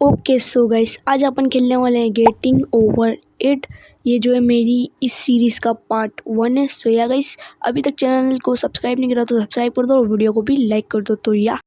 Okay so guys, आज अपन खेलने वाले हैं गेटिंग ओवर इट। ये जो है मेरी इस सीरीज़ का पार्ट 1 है। सो या गाइस, अभी तक चैनल को सब्सक्राइब नहीं करा तो सब्सक्राइब कर दो और वीडियो को भी लाइक कर दो। तो या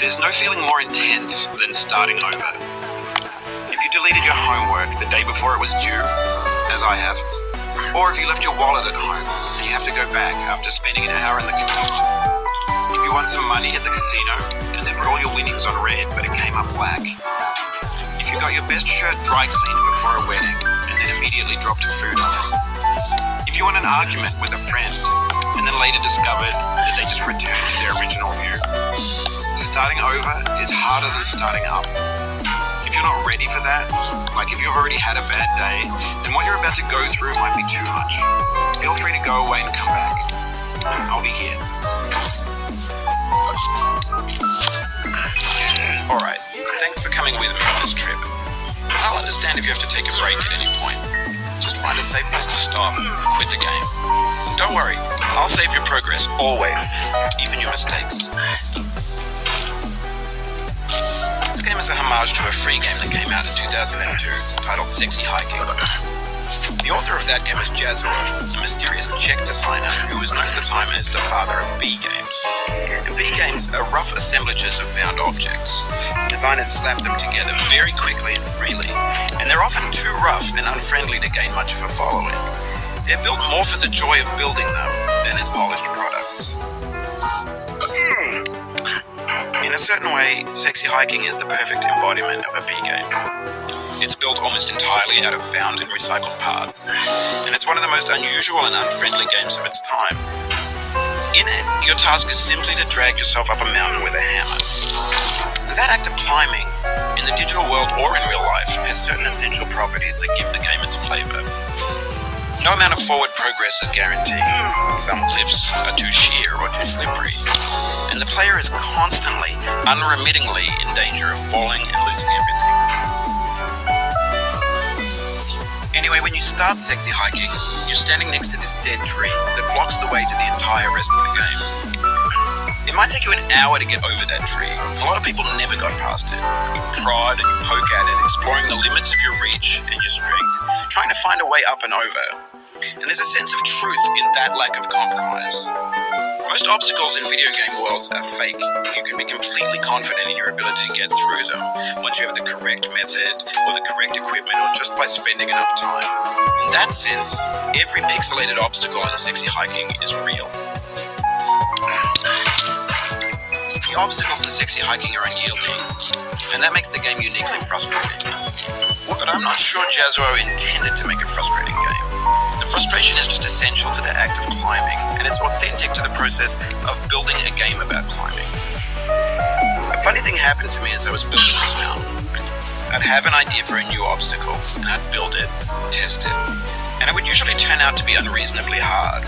There's no feeling more intense than starting over. If you deleted your homework the day before it was due, as I have, or if you left your wallet at home and you have to go back after spending an hour in the commute. If you won some money at the casino and then put all your winnings on red but it came up black. If you got your best shirt dry cleaned before a wedding and then immediately dropped food on it. If you won an argument with a friend and then later discovered that they just returned to their original view. Starting over is harder than starting up. If you're not ready for that, like if you've already had a bad day, then what you're about to go through might be too much. Feel free to go away and come back. I'll be here. Alright, thanks for coming with me on this trip. I'll understand if you have to take a break at any point. Just find a safe place to stop and quit the game. Don't worry, I'll save your progress always, even your mistakes. This game is a homage to a free game that came out in 2002 titled Sexy Hiking. The author of that game was Jazzuo, a mysterious Czech designer who was known at the time as the father of B games. And B games are rough assemblages of found objects. Designers slap them together very quickly and freely, and they're often too rough and unfriendly to gain much of a following. They're built more for the joy of building them than as polished products. In a certain way, Sexy Hiking is the perfect embodiment of a B game. It's built almost entirely out of found and recycled parts, and it's one of the most unusual and unfriendly games of its time. In it, your task is simply to drag yourself up a mountain with a hammer. And that act of climbing, in the digital world or in real life, has certain essential properties that give the game its flavor. No amount of forward progress is guaranteed. Some cliffs are too sheer or too slippery, and the player is constantly, unremittingly in danger of falling and losing everything. Anyway, when you start Sexy Hiking, you're standing next to this dead tree that blocks the way to the entire rest of the game. It might take you an hour to get over that tree. A lot of people never got past it. You prod and you poke at it, exploring the limits of your reach and your strength, trying to find a way up and over. And there's a sense of truth in that lack of compromise. Most obstacles in video game worlds are fake. You can be completely confident in your ability to get through them once you have the correct method or the correct equipment or just by spending enough time. In that sense, every pixelated obstacle in Sexy Hiking is real. The obstacles in Sexy Hiking are unyielding, and that makes the game uniquely frustrating. But I'm not sure Jazzuo intended to make a frustrating game. The frustration is just essential to the act of climbing, and it's authentic to the process of building a game about climbing. A funny thing happened to me as I was building this mountain. I'd have an idea for a new obstacle, and I'd build it, test it, and it would usually turn out to be unreasonably hard.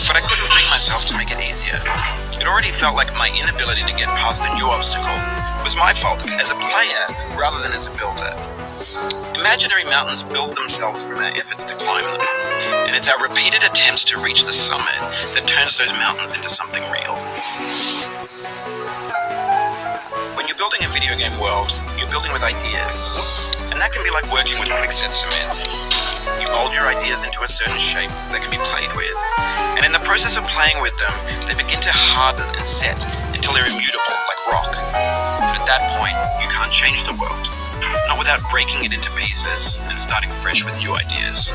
But I couldn't bring myself to make it easier. It already felt like my inability to get past a new obstacle was my fault as a player rather than as a builder. Imaginary mountains build themselves from our efforts to climb them, and it's our repeated attempts to reach the summit that turns those mountains into something real. When you're building a video game world, you're building with ideas, and that can be like working with quickset cement. You mold your ideas into a certain shape that can be played with, and in the process of playing with them, they begin to harden and set until they're immutable, like rock. And at that point, you can't change the world, not without breaking it into pieces and starting fresh with new ideas.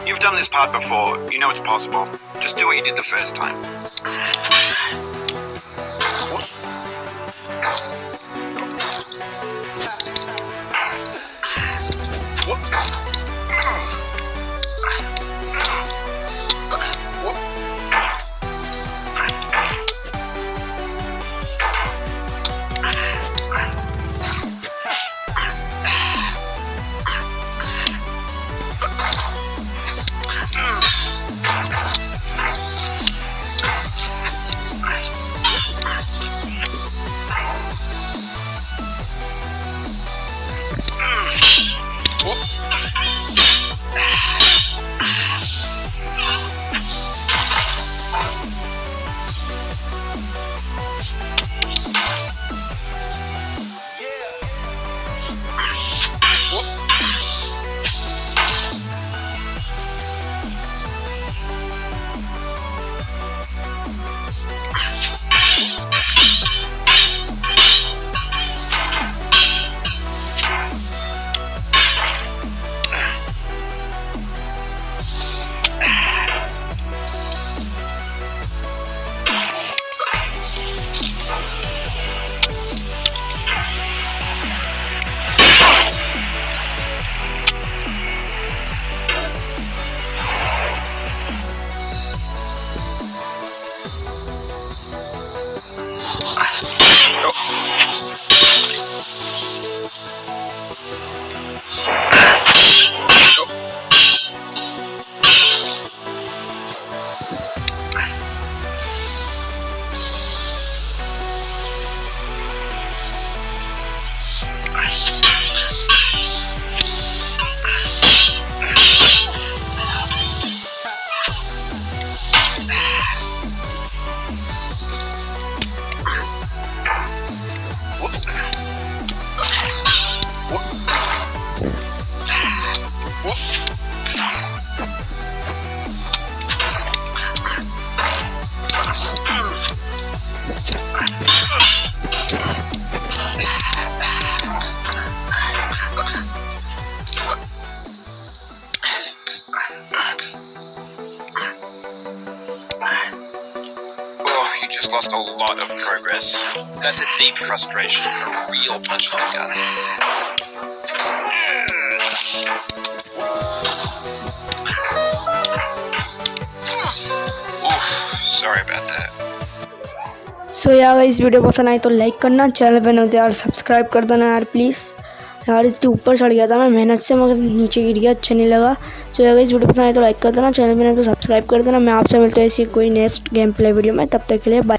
You've done this part before. You know it's possible. Just do what you did the first time. you just lost a lot of progress. That's a deep frustration, a real punch in the gut. Oof, sorry about that. सो यार इस video पसंद आए तो like करना, channel पे नए तो यार सब्सक्राइब कर देना यार प्लीज़। यार इतने ऊपर चढ़ गया था मैं मेहनत से, मगर नीचे गिर गया, अच्छा नहीं लगा। सो यार इस वीडियो पसंद आए तो लाइक कर देना, चैनल पे नए तो सब्सक्राइब कर देना। मैं आपसे मिलता हूँ ऐसी कोई नेक्स्ट गेम प्ले वीडियो में, तब तक के लिए बाय।